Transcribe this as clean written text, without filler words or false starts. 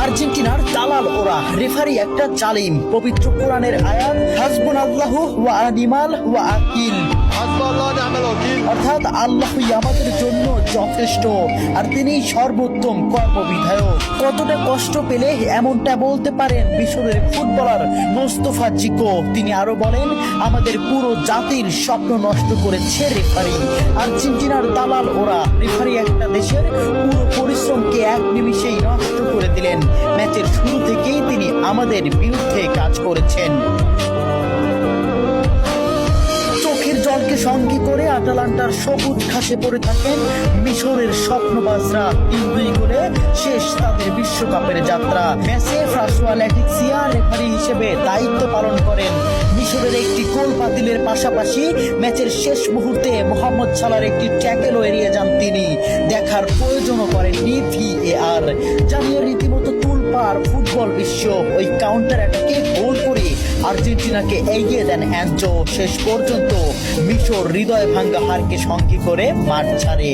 আর্জেন্টিনার দালাল ওরা, রেফারি একটা জালিম। পবিত্র কোরআনের আয়াত হাসবুনাল্লাহু ওয়া নিমাল ওয়াকিল, অর্থাৎ আল্লাহই আমাদের জন্য যথেষ্ট আর তিনি সর্বোত্তম কর্মবিধায়ক। কতটা কষ্ট পেলে এমনটা বলতে পারেন মিশরের ফুটবলার মোস্তফা জিকো। তিনি আরো বলেন, আমাদের পুরো জাতির স্বপ্ন নষ্ট করেছে রেফারি। আর্জেন্টিনার দালাল ওরা, রেফারি একটা দেশের পুরো পরিশ্রমকে এক নিমিষেই নষ্ট করে দিলেন। ম্যাচের শুরু থেকেই তিনি আমাদের বিরুদ্ধে কাজ করেছেন। জলকে সঙ্গী করে আটালান্টার সবুজ ঘাসে পড়ে থাকেন মিশরের স্বপ্নবাজরা। 3-2 গোলে শেষ তাদের বিশ্বকাপের যাত্রা। ম্যাচে ফ্রাসোয়া ল্যাটিক্সিয়া রেফারি হিসেবে দায়িত্ব পালন করেন। মিশরের একটি গোল বাতিলের পাশাপাশি ম্যাচের শেষ মুহূর্তে মোহাম্মদ সালার একটি ট্যাকেলও এড়িয়ে যান তিনি। দেখার প্রয়োজনও করেননি VAR। জানিয়ে রীতিমতো তুলপাড় ফুটবল বিশ্ব। ওই কাউন্টার অ্যাটাকে গোল করে আর্জেন্টিনাকে এগিয়ে দেন অ্যাঞ্জো। শেষ পর্যন্ত মিশর হৃদয় ভাঙ্গা হারকে সঙ্গী করে মাঠ ছাড়ে।